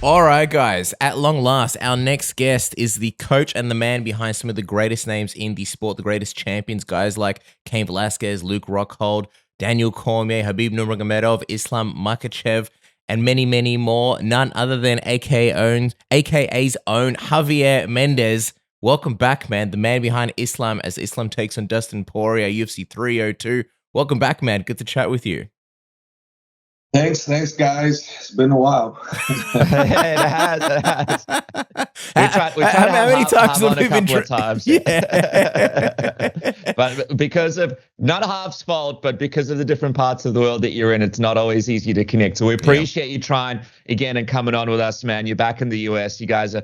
All right, guys. At long last, our next guest is the coach and the man behind some of the greatest names in the sport, the greatest champions, guys like Cain Velasquez, Luke Rockhold, Daniel Cormier, Habib Nurmagomedov, Islam Makhachev, and many, many more. None other than AKA's own Javier Mendez. Welcome back, man. The man behind Islam as Islam takes on Dustin Poirier, UFC 302. Welcome back, man. Good to chat with you. Thanks, guys. It's been a while. It has. How many times have we been times? Yeah. But because of not Half's fault, but because of the different parts of the world that you're in, it's not always easy to connect. So we appreciate you trying again and coming on with us, man. You're back in the US. You guys are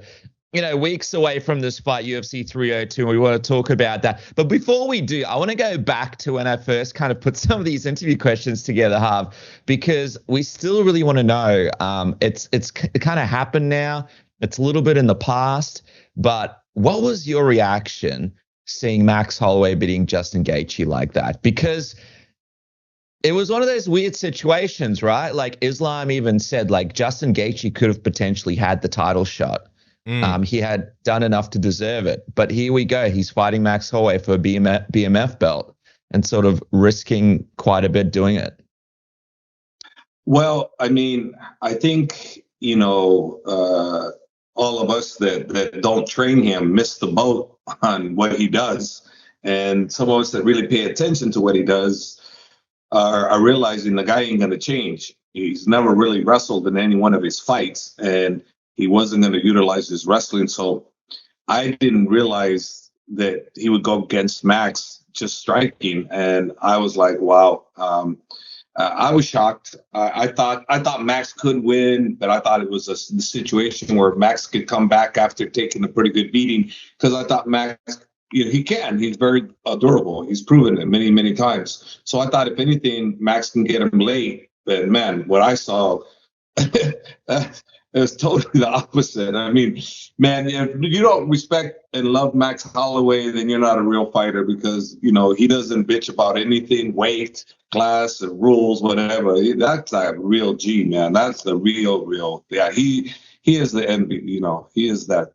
weeks away from this fight, UFC 302. We want to talk about that. But before we do, I want to go back to when I first kind of put some of these interview questions together, Harv, because we still really want to know. It kind of happened now. It's a little bit in the past. But what was your reaction seeing Max Holloway beating Justin Gaethje like that? Because it was one of those weird situations, right? Like Islam even said, like Justin Gaethje could have potentially had the title shot. He had done enough to deserve it. But here we go. He's fighting Max Holloway for a BMF belt and sort of risking quite a bit doing it. Well, I mean, I think, all of us that don't train him miss the boat on what he does. And some of us that really pay attention to what he does are realizing the guy ain't going to change. He's never really wrestled in any one of his fights. And he wasn't going to utilize his wrestling. So I didn't realize that he would go against Max just striking. And I was like, wow. I was shocked. I thought Max could win, but I thought it was a situation where Max could come back after taking a pretty good beating, because I thought Max, he can. He's very durable. He's proven it many, many times. So I thought if anything, Max can get him late. But man, what I saw, it was totally the opposite. I mean, man, if you don't respect and love Max Holloway, then you're not a real fighter, because, he doesn't bitch about anything, weight, class, and rules, whatever. That's a real G, man. That's the real. Yeah, he is the envy, he is the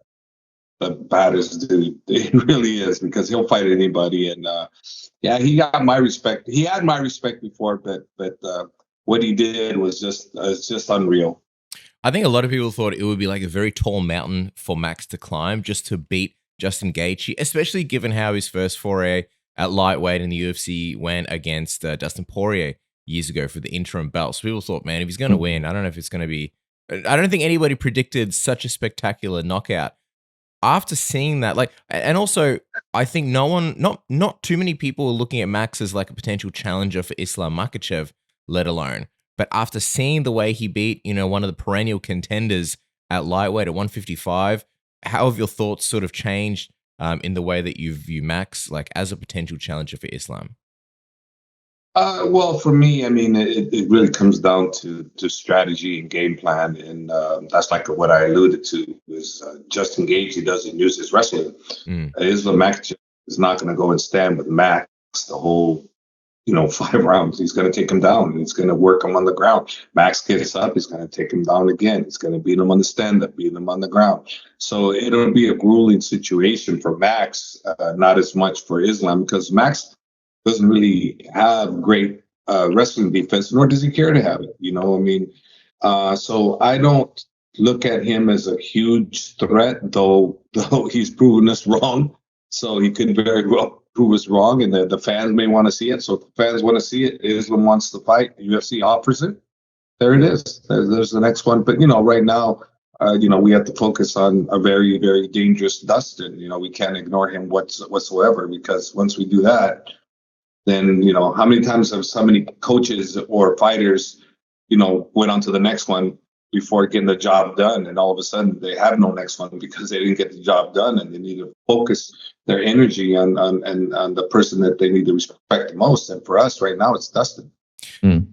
baddest dude. He really is, because he'll fight anybody. And he got my respect. He had my respect before, but what he did was just unreal. I think a lot of people thought it would be like a very tall mountain for Max to climb just to beat Justin Gaethje, especially given how his first foray at lightweight in the UFC went against Dustin Poirier years ago for the interim belt. So people thought, man, if he's going to win, I don't know if it's going to be... I don't think anybody predicted such a spectacular knockout. After seeing that, and also, I think not too many people were looking at Max as like a potential challenger for Islam Makhachev, let alone. But after seeing the way he beat, one of the perennial contenders at lightweight at 155, how have your thoughts sort of changed in the way that you view Max like as a potential challenger for Islam? Well, for me, I mean, it really comes down to strategy and game plan, and that's like what I alluded to. Is Justin Gaethje doesn't use his wrestling. Islam Makhachev is not going to go and stand with Max the whole 5 rounds. He's going to take him down, and he's going to work him on the ground. Max gets up, he's going to take him down again. He's going to beat him on the stand-up, beat him on the ground. So it'll be a grueling situation for Max, not as much for Islam, because Max doesn't really have great wrestling defense, nor does he care to have it. So I don't look at him as a huge threat, though he's proven us wrong. So he could very well prove us wrong, and the fans may want to see it. So if the fans want to see it, Islam wants to fight, UFC offers it, there it is. There's the next one. But, right now, we have to focus on a very, very dangerous Dustin. We can't ignore him whatsoever, because once we do that, then, how many times have so many coaches or fighters, went on to the next one before getting the job done, and all of a sudden they have no next one because they didn't get the job done, and they need to focus their energy on the person that they need to respect the most. And for us right now, it's Dustin.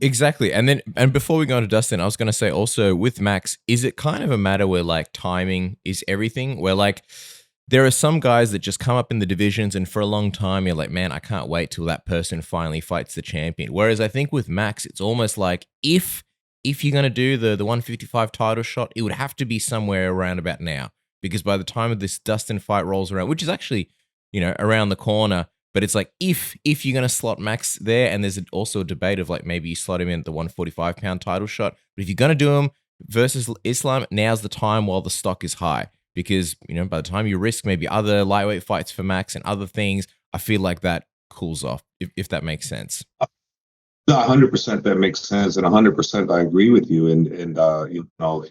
Exactly. And before we go on to Dustin, I was going to say also with Max, is it kind of a matter where like timing is everything, where like there are some guys that just come up in the divisions and for a long time you're like, man, I can't wait till that person finally fights the champion. Whereas I think with Max, it's almost like if if you're going to do the 155 title shot, it would have to be somewhere around about now, because by the time of this Dustin fight rolls around, which is actually, around the corner, but it's like if you're going to slot Max there, and there's also a debate of like maybe you slot him in at the 145-pound title shot, but if you're going to do him versus Islam, now's the time while the stock is high, because by the time you risk maybe other lightweight fights for Max and other things, I feel like that cools off, if that makes sense. 100% that makes sense, and 100% I agree with you. And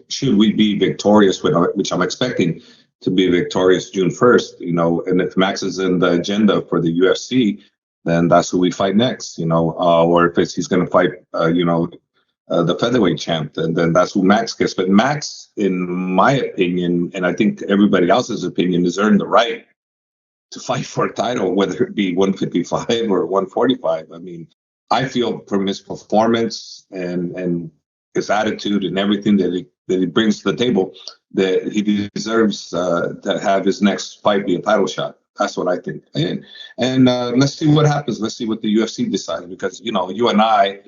should we be victorious, which I'm expecting to be victorious June 1st, and if Max is in the agenda for the UFC, then that's who we fight next, or if he's going to fight, the featherweight champ, then that's who Max gets. But Max, in my opinion, and I think everybody else's opinion, has earned the right to fight for a title, whether it be 155 or 145. I mean, I feel from his performance and his attitude and everything that he brings to the table, that he deserves to have his next fight be a title shot. That's what I think. And let's see what happens. Let's see what the UFC decides, because you and I,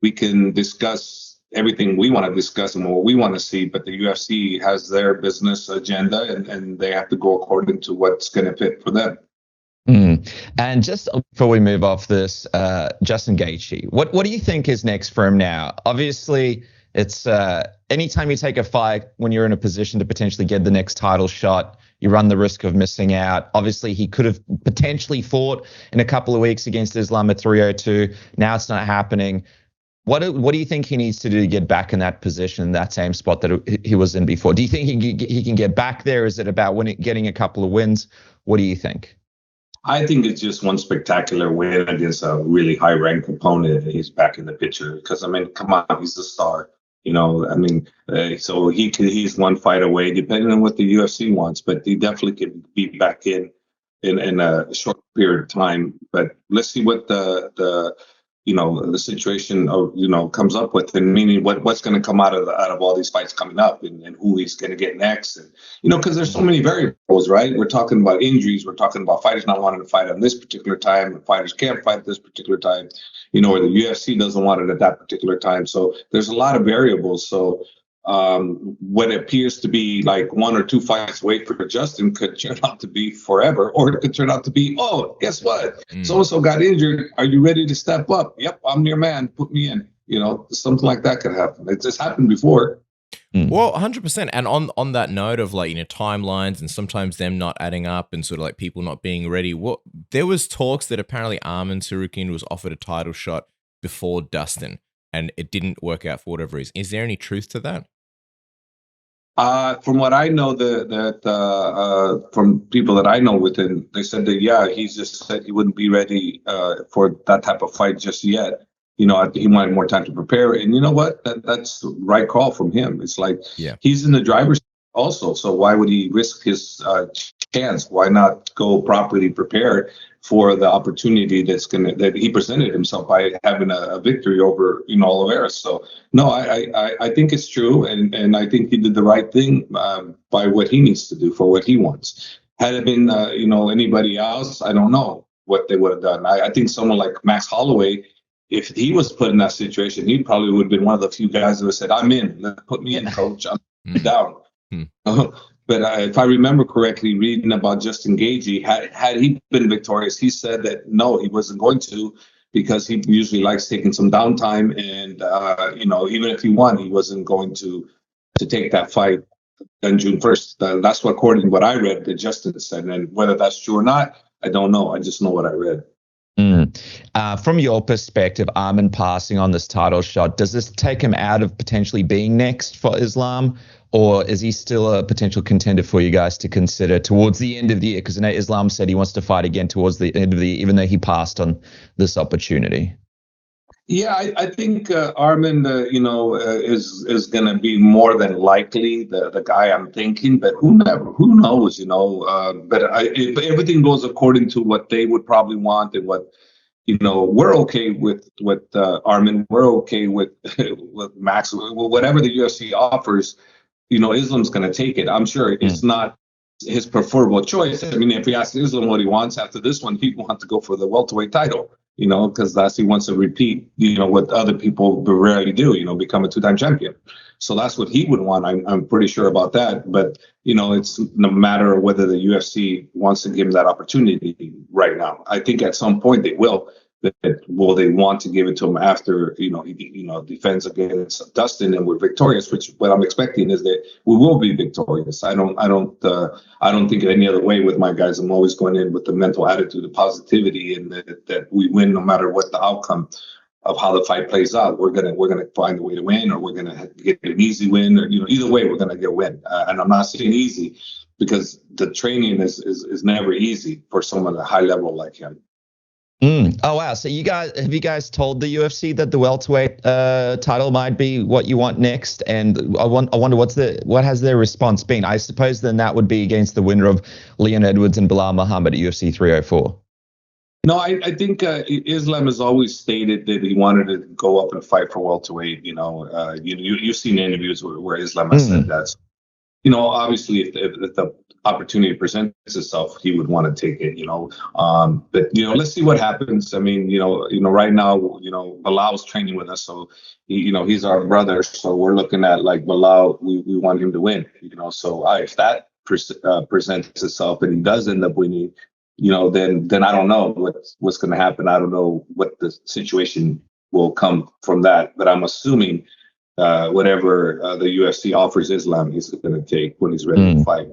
we can discuss everything we want to discuss and what we want to see, but the UFC has their business agenda, and they have to go according to what's going to fit for them. And just before we move off this, Justin Gaethje, what do you think is next for him now? Obviously, it's anytime you take a fight when you're in a position to potentially get the next title shot, you run the risk of missing out. Obviously, he could have potentially fought in a couple of weeks against Islam at 302. Now it's not happening. What do you think he needs to do to get back in that position, that same spot that he was in before? Do you think he can get back there? Is it about getting a couple of wins? What do you think? I think it's just one spectacular win against a really high-ranked opponent. He's back in the picture because, come on, he's the star. So he's one fight away, depending on what the UFC wants. But he definitely can be back in a short period of time. But let's see what the situation comes up with, and meaning what's going to come out of all these fights coming up, and who he's going to get next, and because there's so many variables, right? We're talking about injuries, we're talking about fighters not wanting to fight on this particular time, and fighters can't fight at this particular time, or the UFC doesn't want it at that particular time. So there's a lot of variables. So what appears to be like 1 or 2 fights away for Justin could turn out to be forever, or it could turn out to be, oh, guess what? So-and-so got injured. Are you ready to step up? Yep, I'm your man. Put me in. Something like that could happen. It's just happened before. Well, 100%. And on that note of like, timelines and sometimes them not adding up and sort of like people not being ready, there was talks that apparently Arman Tsarukyan was offered a title shot before Dustin, and it didn't work out for whatever reason. Is there any truth to that? From what I know, from people that I know within, they said that, he just said he wouldn't be ready for that type of fight just yet. He wanted more time to prepare. And you know what? That's the right call from him. It's like, he's in the driver's seat also. So why would he risk his chance? Why not go properly prepared for the opportunity that he presented himself by having a victory over Oliveira? So no, I think it's true, and I think he did the right thing by what he needs to do for what he wants. Had it been anybody else, I don't know what they would have done. I think someone like Max Holloway, if he was put in that situation, he probably would have been one of the few guys who would have said, "I'm in. Put me in, coach. I'm down." But if I remember correctly, reading about Justin Gaethje, had he been victorious, he said that no, he wasn't going to, because he usually likes taking some downtime, and even if he won, he wasn't going to take that fight on June 1st. That's what, according to what I read, that Justin said, and whether that's true or not, I don't know. I just know what I read. From your perspective, Arman passing on this title shot, does this take him out of potentially being next for Islam, or is he still a potential contender for you guys to consider towards the end of the year? Because I know Islam said he wants to fight again towards the end of the year, even though he passed on this opportunity. Yeah, I think Arman, is going to be more than likely the guy I'm thinking, but who knows, but everything goes according to what they would probably want, and what, we're okay with Arman. We're okay with Max. Whatever the UFC offers, Islam's going to take it. I'm sure it's not his preferable choice. If you ask Islam what he wants after this one, he'd want to go for the welterweight title. because that's he wants to repeat, what other people rarely do, become a two-time champion. So that's what he would want. I'm pretty sure about that. But it's no matter whether the UFC wants to give him that opportunity right now. I think at some point they will. But will they want to give it to him after he defends against Dustin and we're victorious? Which what I'm expecting is that we will be victorious. I don't think any other way with my guys. I'm always going in with the mental attitude of positivity and that we win no matter what the outcome of how the fight plays out. We're gonna find a way to win, or we're gonna get an easy win, or either way we're gonna get a win. And I'm not saying easy because the training is never easy for someone at a high level like him. Oh wow! So have you guys told the UFC that the welterweight title might be what you want next? And I wonder what has their response been? I suppose then that would be against the winner of Leon Edwards and Bilal Muhammad at UFC 304. No, I think Islam has always stated that he wanted to go up and fight for welterweight. You've seen interviews where Islam has said that. Obviously, if the opportunity presents itself, he would want to take it. But let's see what happens. I mean, right now, Bilal's training with us, so he's our brother. So we're looking at like Bilal. We want him to win. So if that presents itself and he does end up winning, then I don't know what's going to happen. I don't know what the situation will come from that. But I'm assuming whatever the UFC offers Islam, he's going to take when he's ready to fight.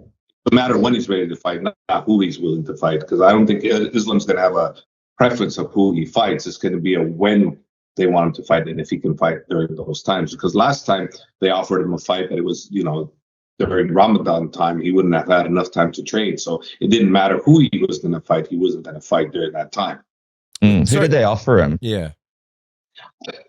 No matter when he's ready to fight, not who he's willing to fight. Because I don't think Islam's going to have a preference of who he fights. It's going to be a when they want him to fight and if he can fight during those times. Because last time they offered him a fight, but it was, during Ramadan time, he wouldn't have had enough time to train. So it didn't matter who he was going to fight. He wasn't going to fight during that time. Who did they offer him? Yeah.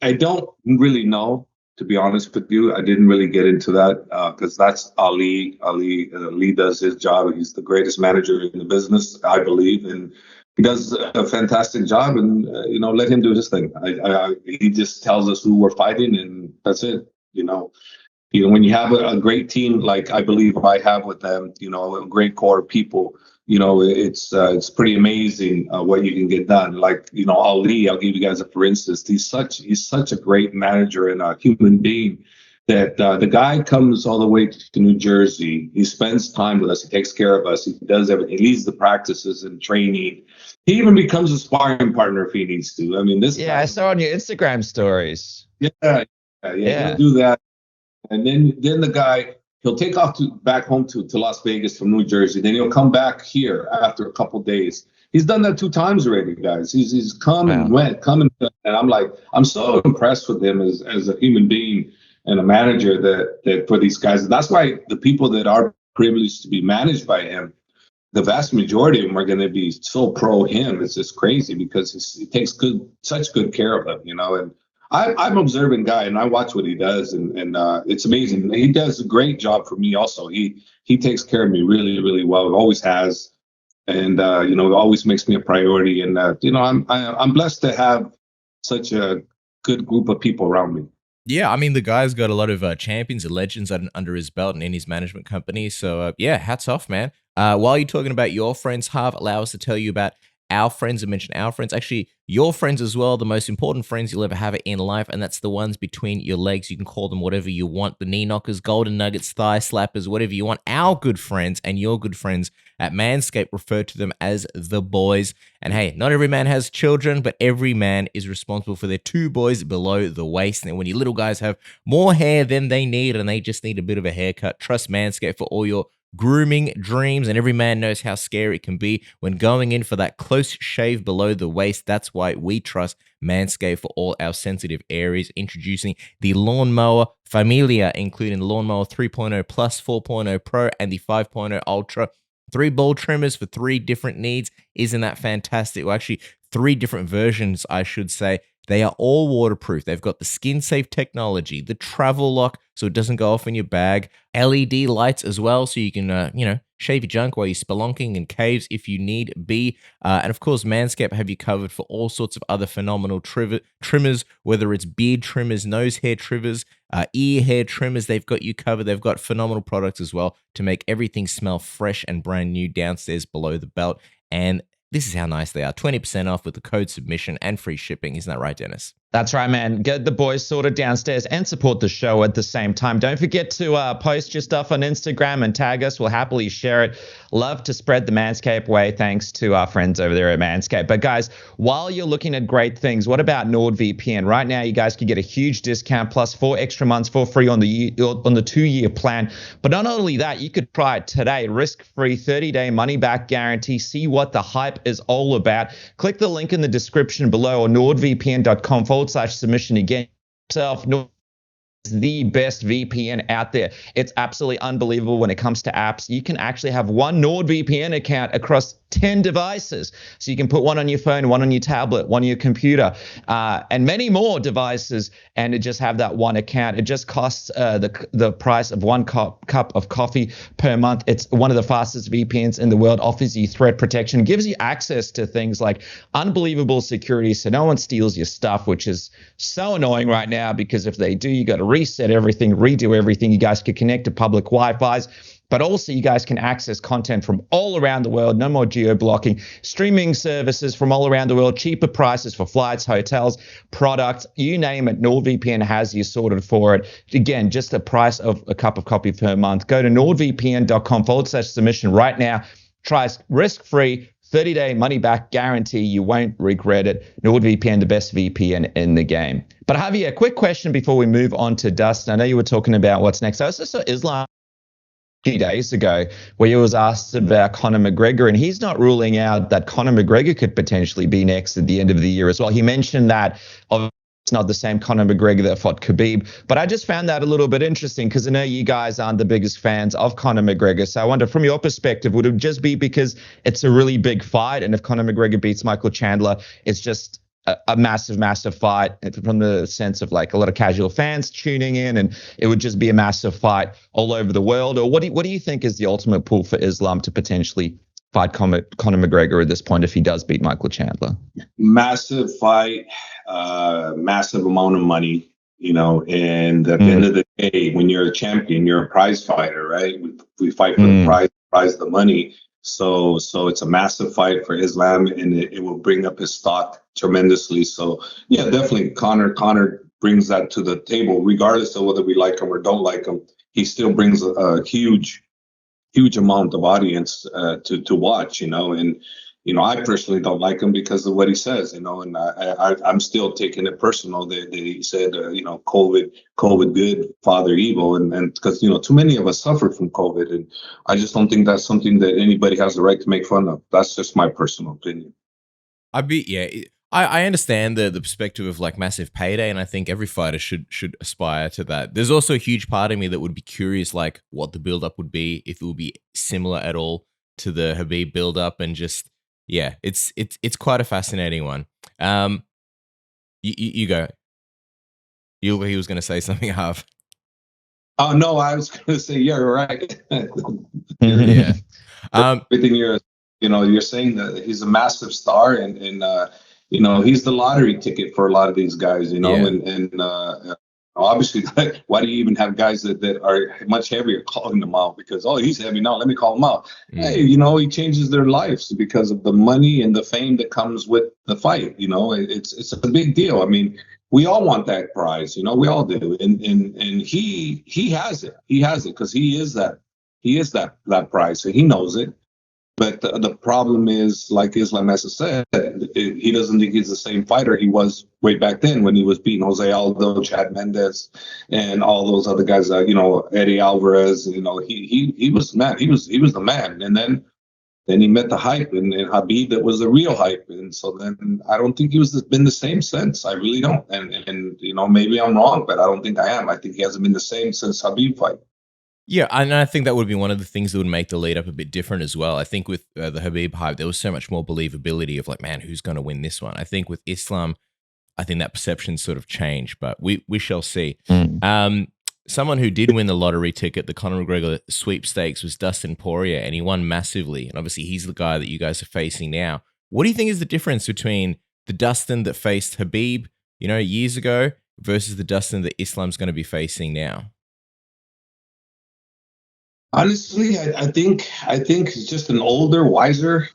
I don't really know, to be honest with you. I didn't really get into that because that's Ali. Ali does his job. He's the greatest manager in the business, I believe. And he does a fantastic job. And, let him do his thing. He just tells us who we're fighting and that's it, when you have a great team like I believe I have with them, a great core of people, it's pretty amazing what you can get done. Like Ali, I'll give you guys for instance. He's such a great manager and a human being that the guy comes all the way to New Jersey. He spends time with us. He takes care of us. He does everything. He leads the practices and training. He even becomes a sparring partner if he needs to. I mean, this. Yeah, I saw on your Instagram stories. Yeah. He'll do that. And then the guy, he'll take off back home to Las Vegas from New Jersey. Then he'll come back here after a couple of days. He's done that 2 times already, guys. He's come and went, and I'm like, I'm so impressed with him as a human being and a manager that for these guys. And that's why the people that are privileged to be managed by him, the vast majority of them are going to be so pro him. It's just crazy because he takes such good care of them, and I'm an observant guy, and I watch what he does, and it's amazing. He does a great job for me also. He takes care of me really, really well. Always has, and it always makes me a priority. And I'm blessed to have such a good group of people around me. Yeah, I mean, the guy's got a lot of champions and legends under his belt and in his management company. So, hats off, man. While you're talking about your friends, Harv, allow us to tell you about our friends. I mentioned our friends, actually your friends as well, the most important friends you'll ever have in life, and that's the ones between your legs. You can call them whatever you want, the knee knockers, golden nuggets, thigh slappers, whatever you want. Our good friends and your good friends at Manscaped refer to them as the boys. And hey, not every man has children, but every man is responsible for their 2 boys below the waist. And when your little guys have more hair than they need and they just need a bit of a haircut, trust Manscaped for all your grooming dreams. And every man knows how scary it can be when going in for that close shave below the waist. That's why we trust Manscaped for all our sensitive areas. Introducing the Lawnmower Familia, including Lawnmower 3.0 Plus, 4.0 Pro, and the 5.0 Ultra. 3 ball trimmers for 3 different needs. Isn't that fantastic? Well, actually, 3 different versions, I should say. They are all waterproof. They've got the skin-safe technology, the travel lock so it doesn't go off in your bag, LED lights as well so you can, shave your junk while you're spelunking in caves if you need be. And of course, Manscaped have you covered for all sorts of other phenomenal trimmers, whether it's beard trimmers, nose hair trimmers, ear hair trimmers. They've got you covered. They've got phenomenal products as well to make everything smell fresh and brand new downstairs below the belt. And this is how nice they are. 20% off with the code submission and free shipping. Isn't that right, Dennis? That's right, man. Get the boys sorted downstairs and support the show at the same time. Don't forget to post your stuff on Instagram and tag us. We'll happily share it. Love to spread the Manscaped way, thanks to our friends over there at Manscaped. But guys, while you're looking at great things, what about NordVPN? Right now, you guys can get a huge discount plus 4 extra months for free on the 2-year plan. But not only that, you could try it today, risk-free 30-day money-back guarantee. See what the hype is all about. Click the link in the description below or nordvpn.com/submission again. Yourself, the best VPN out there. It's absolutely unbelievable when it comes to apps. You can actually have one NordVPN account across 10 devices. So you can put one on your phone, one on your tablet, one on your computer, and many more devices, and it just have that one account. It just costs the price of one cup of coffee per month. It's one of the fastest VPNs in the world, offers you threat protection, gives you access to things like unbelievable security so no one steals your stuff, which is so annoying right now, because if they do, you got to reset everything, redo everything. You guys could connect to public Wi-Fi's. But also you guys can access content from all around the world. No more geo-blocking. Streaming services from all around the world. Cheaper prices for flights, hotels, products, you name it. NordVPN has you sorted for it. Again, just the price of a cup of coffee per month. Go to nordvpn.com/submission right now. Try risk-free 30-day money-back guarantee. You won't regret it. NordVPN, the best VPN in the game. But Javier, a quick question before we move on to Dustin. I know you were talking about what's next. I also saw Islam few days ago where he was asked about Conor McGregor, and he's not ruling out that Conor McGregor could potentially be next at the end of the year as well. He mentioned that it's not the same Conor McGregor that fought Khabib, but I just found that a little bit interesting because I know you guys aren't the biggest fans of Conor McGregor. So I wonder, from your perspective, would it just be because it's a really big fight, and if Conor McGregor beats Michael Chandler, it's just a massive fight from the sense of like a lot of casual fans tuning in, and it would just be a massive fight all over the world? Or what do you think is the ultimate pull for Islam to potentially fight Conor McGregor at this point if he does beat Michael Chandler? Massive fight, massive amount of money, and at the end of the day, when you're a champion, you're a prize fighter, right? We fight for the prize the money. So it's a massive fight for Islam, and it will bring up his stock tremendously. So yeah, definitely Conor brings that to the table, regardless of whether we like him or don't like him. He still brings a huge amount of audience to watch, and I personally don't like him because of what he says, and I'm still taking it personal that he said, COVID good, Father evil, and because too many of us suffered from COVID, and I just don't think that's something that anybody has the right to make fun of. That's just my personal opinion. I understand the perspective of like massive payday, and I think every fighter should aspire to that. There's also a huge part of me that would be curious, like what the build up would be, if it would be similar at all to the Khabib build up, and just it's quite a fascinating one. You go. He was going to say something, Harv. Oh no, I was going to say you're right. Yeah. Everything you're saying that he's a massive star, and he's the lottery ticket for a lot of these guys, and obviously, why do you even have guys that are much heavier calling them out? Because, he's heavy now, let me call him out. Hey, he changes their lives because of the money and the fame that comes with the fight. It's a big deal. I mean, we all want that prize, we all do. And he has it. He has it because he is that prize. So he knows it. But the problem is, like Islam has said, he doesn't think he's the same fighter he was way back then when he was beating Jose Aldo, Chad Mendes, and all those other guys. Eddie Alvarez. He was the man. He was the man. And then he met the hype, and Khabib, that was the real hype. And so then I don't think been the same since. I really don't. And maybe I'm wrong, but I don't think I am. I think he hasn't been the same since Khabib fight. Yeah, and I think that would be one of the things that would make the lead up a bit different as well. I think with the Khabib hype, there was so much more believability of like, man, who's going to win this one? I think with Islam, I think that perception sort of changed, but we shall see. Someone who did win the lottery ticket, the Conor McGregor sweepstakes, was Dustin Poirier, and he won massively. And obviously, he's the guy that you guys are facing now. What do you think is the difference between the Dustin that faced Khabib, years ago, versus the Dustin that Islam's going to be facing now? Honestly, I think he's just an older, wiser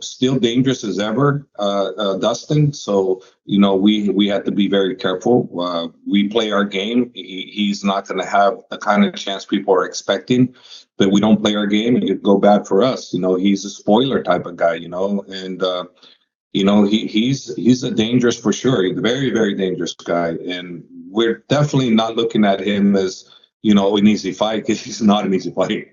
still dangerous as ever, Dustin. So, we have to be very careful. We play our game. He's not going to have the kind of chance people are expecting. But we don't play our game, it could go bad for us. He's a spoiler type of guy, and he's a dangerous for sure. He's a very, very dangerous guy. And we're definitely not looking at him as, an easy fight, because he's not an easy fight.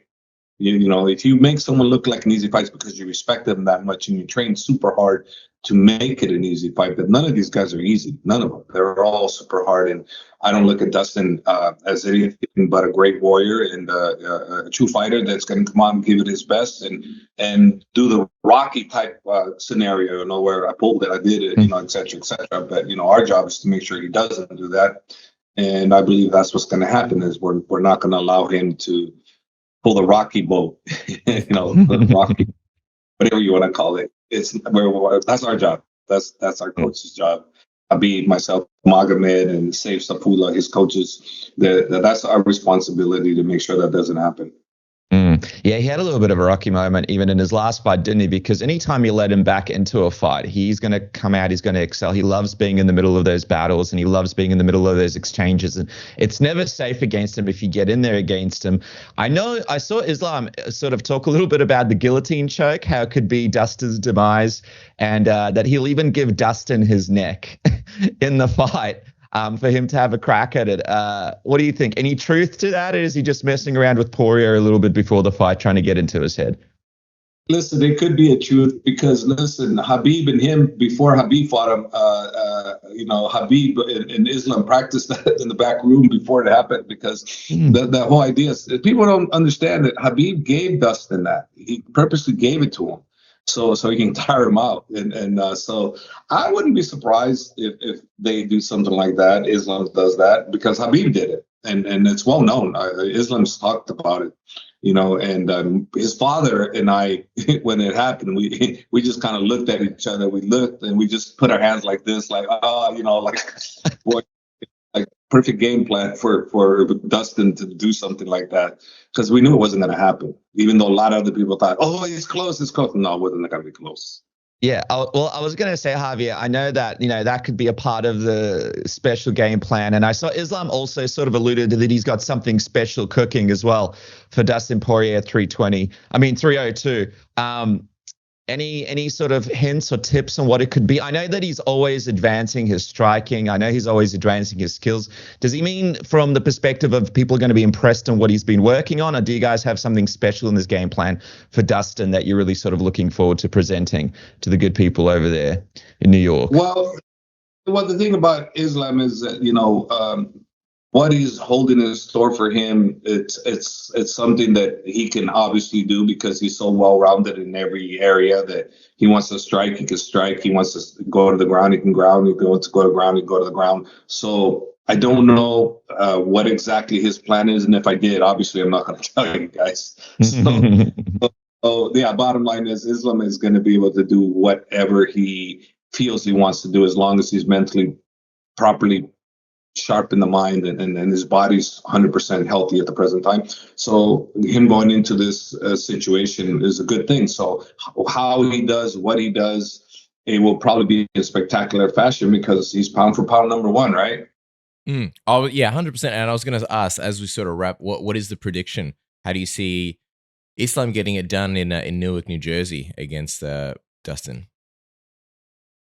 If you make someone look like an easy fight, it's because you respect them that much and you train super hard to make it an easy fight. But none of these guys are easy. None of them. They're all super hard. And I don't look at Dustin as anything but a great warrior and a true fighter that's going to come out and give it his best and do the Rocky type scenario, where I pulled it, I did it, et cetera, et cetera. But, our job is to make sure he doesn't do that. And I believe that's what's going to happen is we're not going to allow him to pull the Rocky boat, the Rocky, whatever you want to call it. That's our job. That's our coach's job. Habib, myself, Magomed, and Saif Sapula, his coaches. That's our responsibility to make sure that doesn't happen. Yeah, he had a little bit of a rocky moment even in his last fight, didn't he? Because anytime you let him back into a fight, he's going to come out, he's going to excel. He loves being in the middle of those battles and he loves being in the middle of those exchanges. And it's never safe against him if you get in there against him. I saw Islam sort of talk a little bit about the guillotine choke, how it could be Dustin's demise, and that he'll even give Dustin his neck in the fight. For him to have a crack at it. What do you think? Any truth to that? Or is he just messing around with Poirier a little bit before the fight, trying to get into his head? Listen, it could be a truth because, Habib and him, before Habib fought him, Habib and Islam practiced that in the back room before it happened because the whole idea is people don't understand that Habib gave Dustin that. He purposely gave it to him. So he can tire him out. And so I wouldn't be surprised if they do something like that. Islam does that because Habib did it. And it's well known. Islam's talked about it, and his father and I, when it happened, we just kind of looked at each other. We looked and we just put our hands like this, like, boy, like perfect game plan for Dustin to do something like that. Because we knew it wasn't going to happen, even though a lot of other people thought, it's close. No, it wasn't going to be close. Yeah, I was going to say, Javier, I know that, that could be a part of the special game plan. And I saw Islam also sort of alluded to that he's got something special cooking as well for Dustin Poirier 302. Any sort of hints or tips on what it could be? I know that he's always advancing his striking. I know he's always advancing his skills. Does he mean from the perspective of people are going to be impressed on what he's been working on? Or do you guys have something special in this game plan for Dustin that you're really sort of looking forward to presenting to the good people over there in New York? Well, the thing about Islam is that, what he's holding in store for him, it's something that he can obviously do because he's so well-rounded in every area that he wants to strike, he can strike. He wants to go to the ground, he can ground. He wants to go to the ground, he can go to the ground. So I don't know what exactly his plan is. And if I did, obviously I'm not going to tell you guys. So yeah, bottom line is Islam is going to be able to do whatever he feels he wants to do as long as he's mentally properly sharp in the mind and his body's 100% healthy at the present time. So him going into this situation is a good thing. So how he does, what he does, it will probably be in spectacular fashion because he's pound for pound number one, right? Oh yeah, 100%. And I was going to ask, as we sort of wrap, what is the prediction? How do you see Islam getting it done in Newark, New Jersey against Dustin?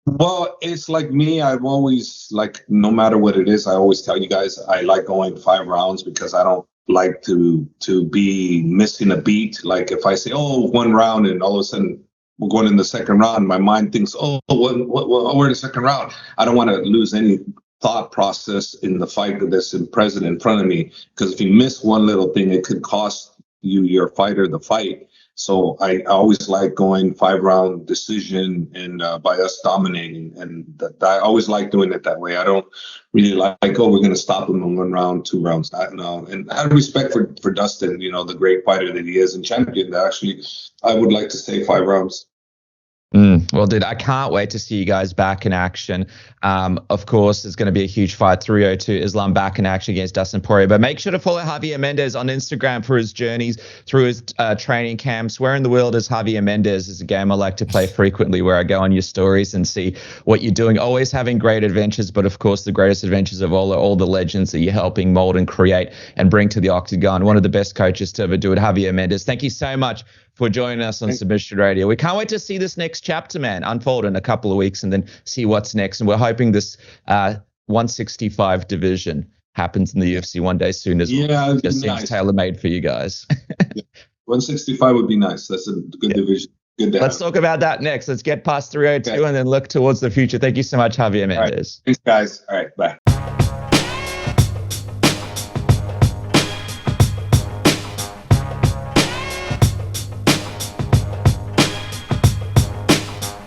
Well, it's like me. I've always, no matter what it is, I always tell you guys I like going 5 rounds because I don't like to be missing a beat. Like if I say, 1 round and all of a sudden we're going in the second round, my mind thinks, we're in the second round. I don't want to lose any thought process in the fight that's present in front of me because if you miss one little thing, it could cost you, your fighter, the fight. So I always like going 5-round decision and by us dominating. And I always like doing it that way. I don't really like, we're going to stop him in 1 round, 2 rounds. No. And I have respect for Dustin, the great fighter that he is and champion. Actually, I would like to say 5 rounds. Well, dude, I can't wait to see you guys back in action. Of course, there's going to be a huge fight, 302 Islam back in action against Dustin Poirier. But make sure to follow Javier Mendez on Instagram for his journeys through his training camps. Where in the world is Javier Mendez? Is a game I like to play frequently, where I go on your stories and see what you're doing. Always having great adventures, but of course, the greatest adventures of all are all the legends that you're helping mold and create and bring to the octagon. One of the best coaches to ever do it, Javier Mendez. Thank you so much for joining us on Submission Radio. We can't wait to see this next chapter, man, unfold in a couple of weeks and then see what's next. And we're hoping this 165 division happens in the UFC one day soon as well. Yeah, It seems nice. tailor-made for you guys. 165 would be nice. That's a good division. Good to Let's have. talk about that next. Let's get past 302 Okay. and then look towards the future. Thank you so much, Javier All right. Mendez. Thanks, guys. All right, bye.